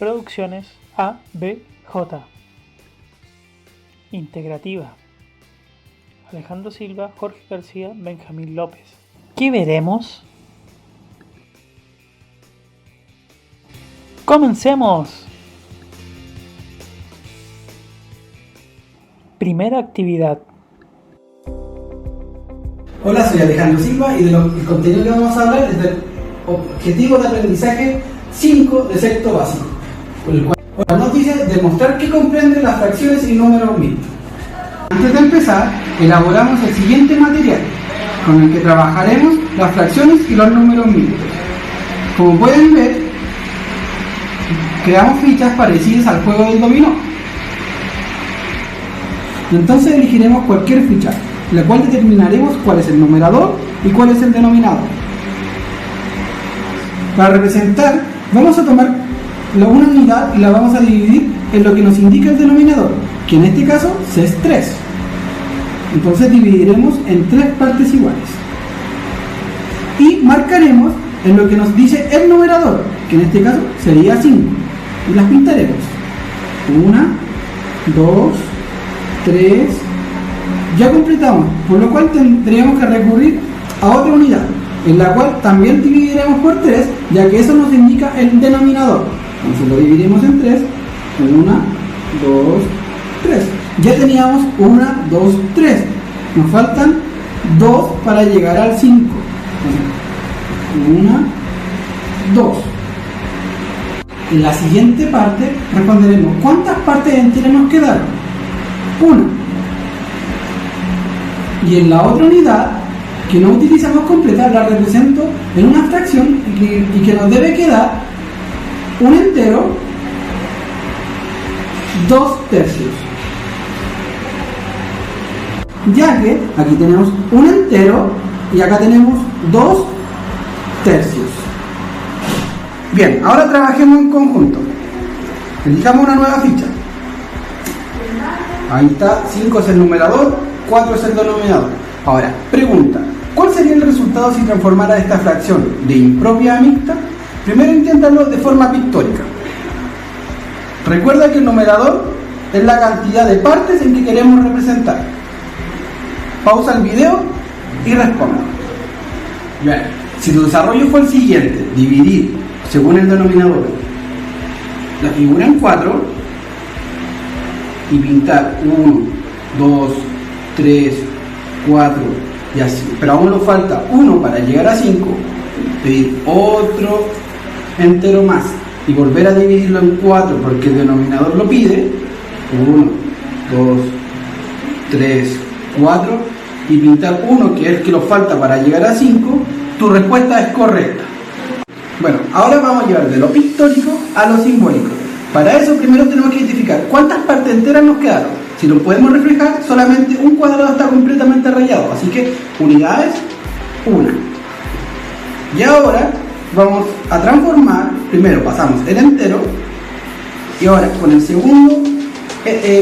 Producciones ABJ. Integrativa. Alejandro Silva, Jorge García, Benjamín López. ¿Qué veremos? ¡Comencemos! Primera actividad. Hola, soy Alejandro Silva y el contenido que vamos a hablar es del objetivo de aprendizaje 5 de sexto básico, por el cual nos dice demostrar que comprende las fracciones y números mixtos. Antes de empezar, elaboramos el siguiente material, con el que trabajaremos las fracciones y los números mixtos. Como pueden ver, creamos fichas parecidas al juego del dominó. Entonces elegiremos cualquier ficha, la cual determinaremos cuál es el numerador y cuál es el denominador. Para representar, vamos a tomar una unidad y la vamos a dividir en lo que nos indica el denominador, que en este caso es 3. Entonces dividiremos en 3 partes iguales. Y marcaremos en lo que nos dice el numerador, que en este caso sería 5. Y las pintaremos. 1, 2, 3. Ya completamos, por lo cual tendríamos que recurrir a otra unidad, en la cual también dividiremos por 3, ya que eso nos indica el denominador. Entonces lo dividimos en 3. 1, 2, 3. Ya teníamos 1, 2, 3. Nos faltan 2 para llegar al 5. 1, 2. En la siguiente parte responderemos ¿cuántas partes enteras nos quedaron? 1. Y en la otra unidad que no utilizamos completa la represento en una fracción y que nos debe quedar un entero 2/3, ya que aquí tenemos un entero y acá tenemos 2/3. Bien, ahora trabajemos en conjunto. Elijamos una nueva ficha. Ahí está, 5 es el numerador, 4 es el denominador. Ahora, pregunta, ¿cuál sería el resultado si transformara esta fracción de impropia a mixta? Primero inténtalo de forma pictórica. Recuerda que el numerador es la cantidad de partes en que queremos representar. Pausa el video y responda. Bien, si tu desarrollo fue el siguiente, dividir según el denominador la figura en 4 y pintar 1, 2, 3, 4 y así, pero aún nos falta 1 para llegar a 5, pedir otro entero más y volver a dividirlo en 4 porque el denominador lo pide, 1, 2, 3, 4 y pintar 1 que es el que nos falta para llegar a 5, tu respuesta es correcta. Bueno, ahora vamos a llevar de lo pictórico a lo simbólico. Para eso primero tenemos que identificar cuántas partes enteras nos quedaron. Si lo podemos reflejar, solamente un cuadrado está completamente rayado, así que unidades, 1. Y ahora vamos a transformar, primero pasamos el entero, y ahora con el segundo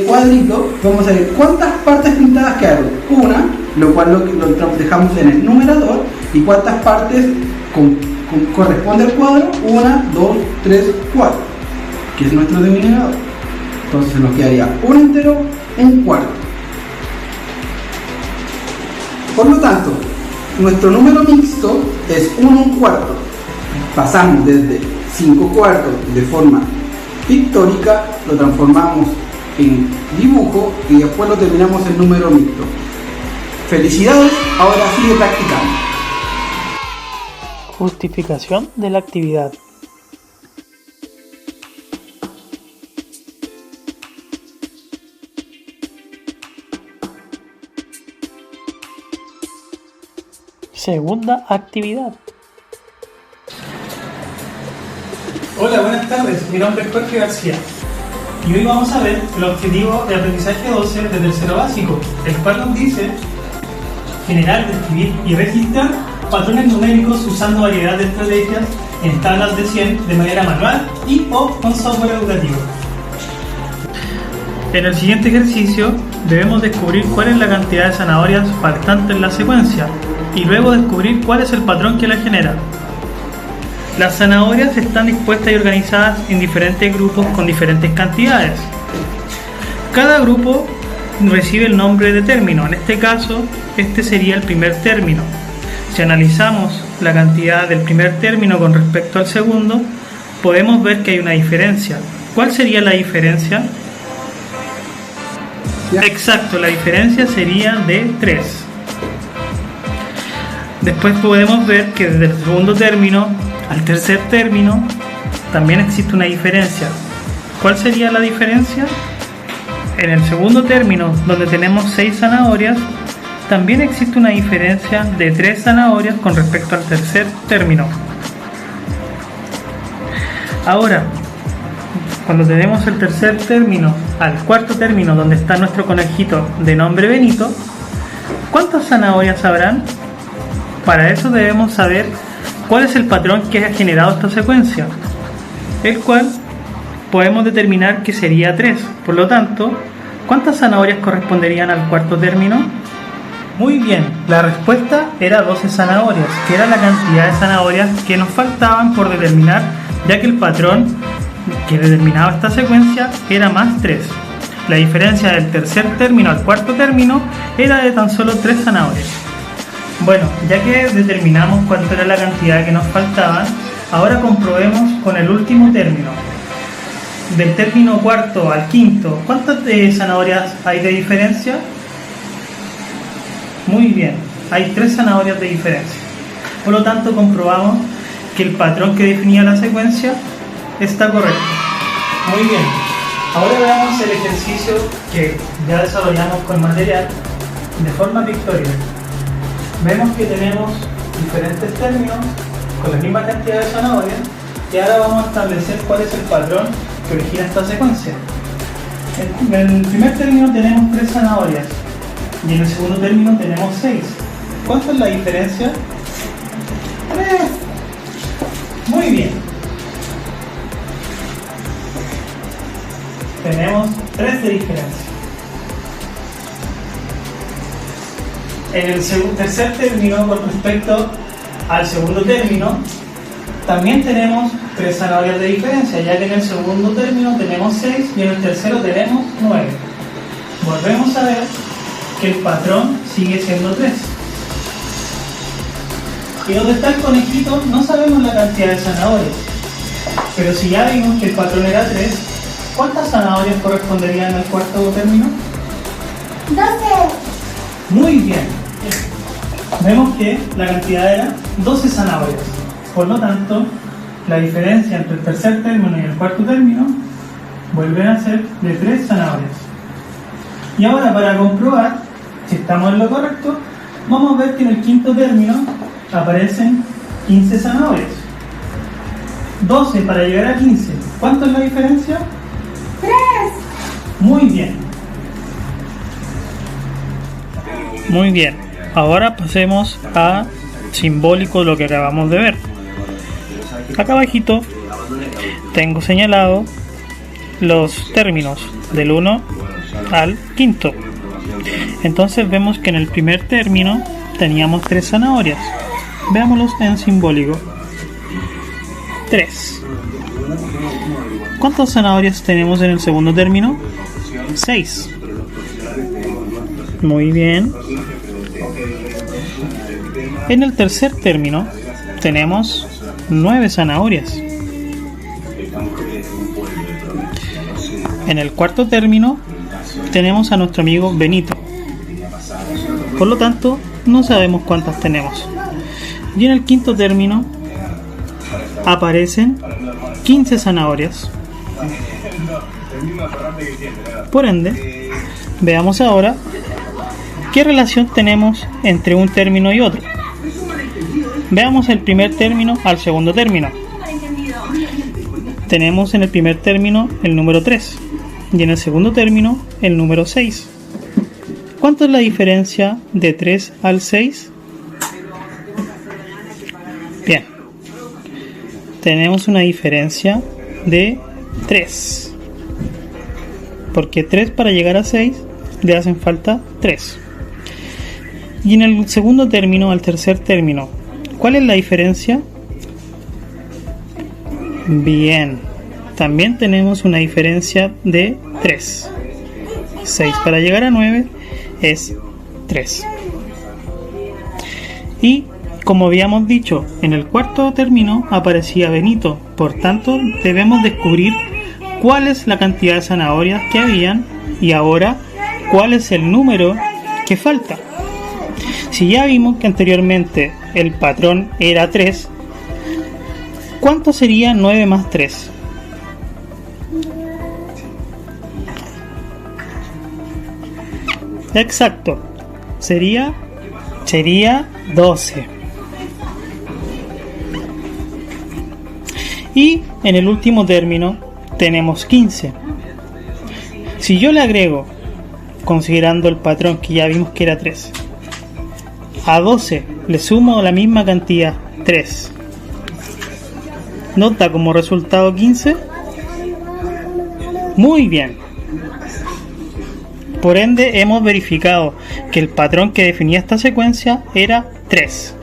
cuadrito vamos a ver cuántas partes pintadas quedaron. Una, lo cual lo dejamos en el numerador, y cuántas partes corresponde al cuadro, 1, 2, 3, 4, que es nuestro denominador. Entonces nos quedaría un entero, un cuarto. Por lo tanto, nuestro número mixto es 1 1/4. Pasamos desde 5 cuartos de forma pictórica, lo transformamos en dibujo y después lo terminamos en número mixto. Felicidades, ahora sigue practicando. Justificación de la actividad. Segunda actividad. Hola, buenas tardes. Mi nombre es Jorge García y hoy vamos a ver el objetivo de aprendizaje 12 de tercero básico, el cual nos dice generar, describir y registrar patrones numéricos usando variedad de estrategias en tablas de 100 de manera manual y o con software educativo. En el siguiente ejercicio debemos descubrir cuál es la cantidad de zanahorias faltante en la secuencia y luego descubrir cuál es el patrón que la genera. Las zanahorias están dispuestas y organizadas en diferentes grupos con diferentes cantidades. Cada grupo recibe el nombre de término. En este caso, este sería el primer término. Si analizamos la cantidad del primer término con respecto al segundo, podemos ver que hay una diferencia. ¿Cuál sería la diferencia? Exacto, la diferencia sería de 3. Después podemos ver que desde el segundo término al tercer término también existe una diferencia. ¿Cuál sería la diferencia? En el segundo término, donde tenemos 6 zanahorias, también existe una diferencia de 3 zanahorias con respecto al tercer término. Ahora, cuando tenemos el tercer término al cuarto término, donde está nuestro conejito de nombre Benito, ¿cuántas zanahorias habrán? Para eso debemos saber cuál es el patrón que ha generado esta secuencia, el cual podemos determinar que sería 3. Por lo tanto, ¿cuántas zanahorias corresponderían al cuarto término? Muy bien, la respuesta era 12 zanahorias, que era la cantidad de zanahorias que nos faltaban por determinar, ya que el patrón que determinaba esta secuencia era más 3. La diferencia del tercer término al cuarto término era de tan solo 3 zanahorias. Bueno, ya que determinamos cuánto era la cantidad que nos faltaban, ahora comprobemos con el último término. Del término cuarto al quinto, ¿cuántas zanahorias hay de diferencia? Muy bien, hay 3 zanahorias de diferencia. Por lo tanto, comprobamos que el patrón que definía la secuencia está correcto. Muy bien, ahora veamos el ejercicio que ya desarrollamos con material de forma pictórica. Vemos que tenemos diferentes términos con la misma cantidad de zanahorias y ahora vamos a establecer cuál es el patrón que origina esta secuencia. En el primer término tenemos 3 zanahorias y en el segundo término tenemos 6. ¿Cuánto es la diferencia? 3. Muy bien. Tenemos 3 de diferencia. En el tercer término, con respecto al segundo término, también tenemos 3 zanahorias de diferencia, ya que en el segundo término tenemos 6 y en el tercero tenemos 9. Volvemos a ver que el patrón sigue siendo 3. Y donde está el conejito no sabemos la cantidad de zanahorias, pero si ya vimos que el patrón era 3, ¿cuántas zanahorias corresponderían al cuarto término? 12. Muy bien. Vemos que la cantidad era 12 zanahorias. Por lo tanto, la diferencia entre el tercer término y el cuarto término vuelve a ser de 3 zanahorias. Y ahora, para comprobar si estamos en lo correcto, vamos a ver que en el quinto término aparecen 15 zanahorias. 12 para llegar a 15. ¿Cuánto es la diferencia? 3. Muy bien. Muy bien. Ahora pasemos a simbólico lo que acabamos de ver. Acá abajito tengo señalado los términos del 1 al quinto. Entonces vemos que en el primer término teníamos 3 zanahorias. Veámoslos en simbólico. 3. ¿Cuántas zanahorias tenemos en el segundo término? 6. Muy bien. En el tercer término tenemos 9 zanahorias. En el cuarto término tenemos a nuestro amigo Benito. Por lo tanto, no sabemos cuántas tenemos. Y en el quinto término aparecen 15 zanahorias. Por ende, veamos ahora qué relación tenemos entre un término y otro. Veamos el primer término al segundo término. Tenemos en el primer término el número 3 y en el segundo término el número 6. ¿Cuánto es la diferencia de 3 al 6? Bien. Tenemos una diferencia de 3. Porque 3 para llegar a 6 le hacen falta 3. Y en el segundo término al tercer término, ¿cuál es la diferencia? Bien. También tenemos una diferencia de 3. 6 para llegar a 9 es 3. Y como habíamos dicho, en el cuarto término aparecía Benito. Por tanto, debemos descubrir cuál es la cantidad de zanahorias que habían y ahora cuál es el número que falta. Si ya vimos que anteriormente el patrón era 3, ¿cuánto sería 9 más 3? Exacto, sería 12. Y en el último término tenemos 15. Si yo le agrego, considerando el patrón que ya vimos que era 3, a 12 le sumo la misma cantidad, 3, ¿nos da como resultado 15? Muy bien. Por ende, hemos verificado que el patrón que definía esta secuencia era 3.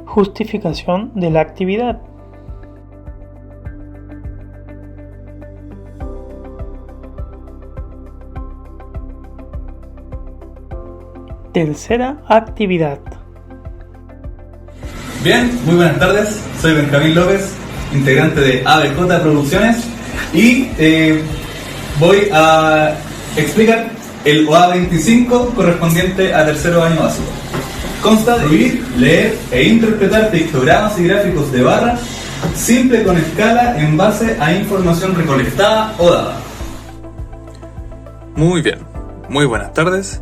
Justificación de la actividad. Tercera actividad. Bien, muy buenas tardes. Soy Benjamín López, integrante de ABJ Producciones y voy a explicar el OA25 correspondiente a tercero año básico. Consta de escribir, leer e interpretar pictogramas y gráficos de barra, simple con escala en base a información recolectada o dada. Muy bien, muy buenas tardes.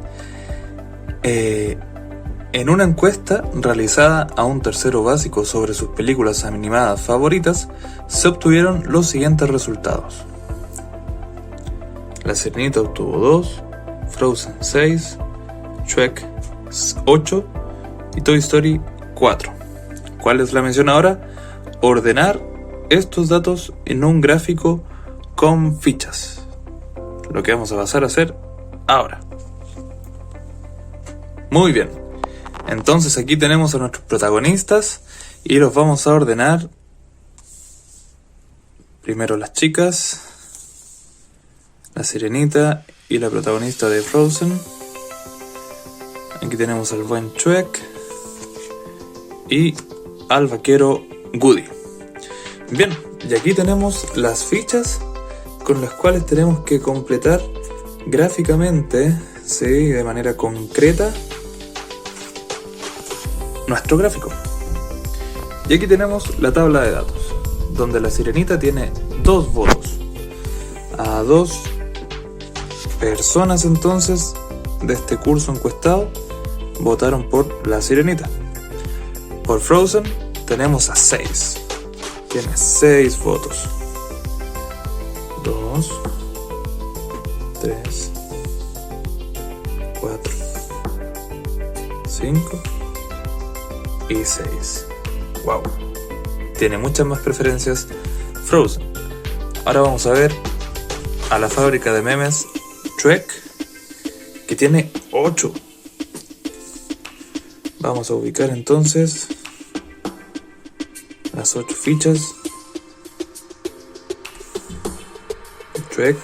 En una encuesta realizada a un tercero básico sobre sus películas animadas favoritas, se obtuvieron los siguientes resultados. La Sirenita obtuvo 2, Frozen 6, Shrek 8 y Toy Story 4. ¿Cuál es la misión ahora? Ordenar estos datos en un gráfico con fichas. Lo que vamos a pasar a hacer ahora. Muy bien. Entonces aquí tenemos a nuestros protagonistas y los vamos a ordenar. Primero las chicas, la Sirenita y la protagonista de Frozen. Aquí tenemos al buen Shrek y al vaquero Woody. Bien, y aquí tenemos las fichas con las cuales tenemos que completar gráficamente, sí, de manera concreta, nuestro gráfico. Y aquí tenemos la tabla de datos, donde la Sirenita tiene 2 votos. A 2 personas entonces de este curso encuestado votaron por la Sirenita. Por Frozen tenemos a 6. Tiene 6 votos. 2, 3, 4, 5 y 6. Wow. Tiene muchas más preferencias Frozen. Ahora vamos a ver a la fábrica de memes Shrek, que tiene 8. Vamos a ubicar entonces las 8 fichas. Shrek.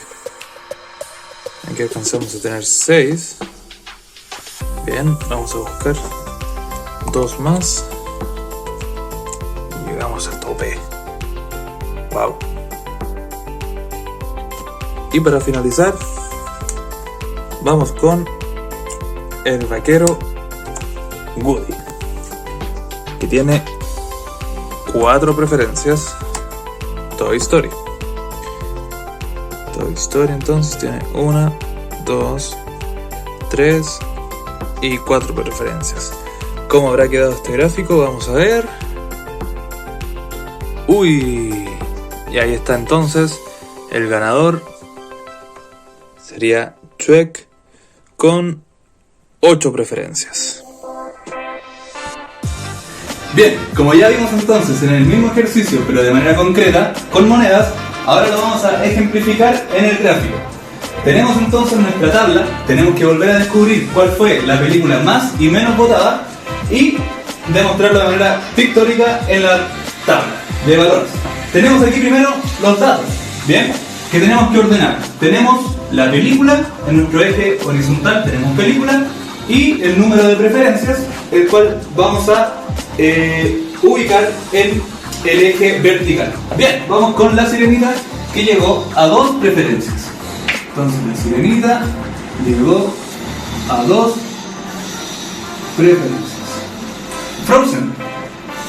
Aquí alcanzamos a tener 6. Bien, vamos a buscar 2 más. Y llegamos al tope. Wow. Y para finalizar, vamos con el vaquero Woody, que tiene 4 preferencias. Toy Story. Toy Story entonces tiene 1, 2, 3 y 4 preferencias. ¿Cómo habrá quedado este gráfico? Vamos a ver. Uy, y ahí está entonces el ganador. Sería Shrek con 8 preferencias. Bien, como ya vimos entonces en el mismo ejercicio, pero de manera concreta, con monedas, ahora lo vamos a ejemplificar en el gráfico. Tenemos entonces nuestra tabla, tenemos que volver a descubrir cuál fue la película más y menos votada y demostrarlo de manera pictórica en la tabla de valores. Tenemos aquí primero los datos, ¿bien? Que tenemos que ordenar. Tenemos la película, en nuestro eje horizontal tenemos película y el número de preferencias, el cual vamos a ubicar en el eje vertical. Bien, vamos con la sirenita que llegó a 2 preferencias. Entonces la sirenita llegó a 2 preferencias.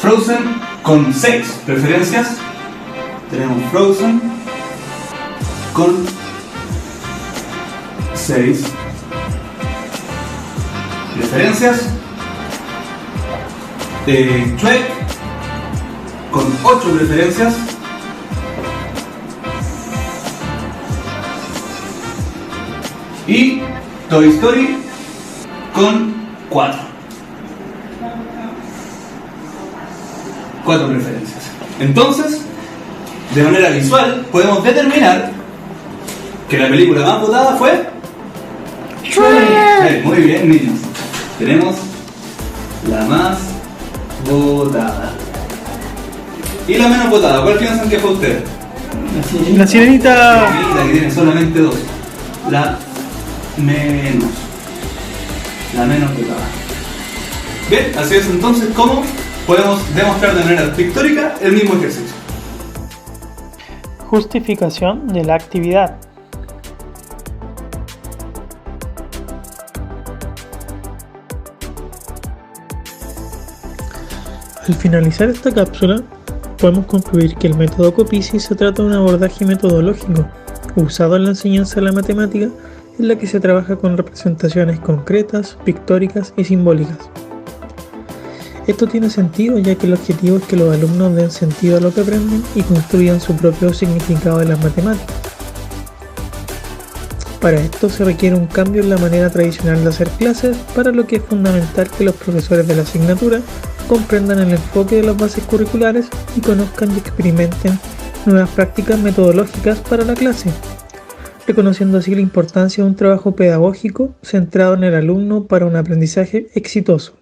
Frozen con 6 preferencias. Tenemos Frozen con 6 preferencias. Shrek con 8 preferencias. Y Toy Story con 4 preferencias. Entonces, de manera visual, podemos determinar que la película más votada fue Shrek. Muy bien, niños. Tenemos la más votada. ¿Y la menos votada? ¿Cuál piensan que fue usted? La sirenita. La que tiene solamente 2. La menos votada. Bien, así es entonces como podemos demostrar de manera pictórica el mismo ejercicio. Justificación de la actividad. Al finalizar esta cápsula, podemos concluir que el método Copici se trata de un abordaje metodológico usado en la enseñanza de la matemática, en la que se trabaja con representaciones concretas, pictóricas y simbólicas. Esto tiene sentido ya que el objetivo es que los alumnos den sentido a lo que aprenden y construyan su propio significado de las matemáticas. Para esto se requiere un cambio en la manera tradicional de hacer clases, para lo que es fundamental que los profesores de la asignatura comprendan el enfoque de las bases curriculares y conozcan y experimenten nuevas prácticas metodológicas para la clase, reconociendo así la importancia de un trabajo pedagógico centrado en el alumno para un aprendizaje exitoso.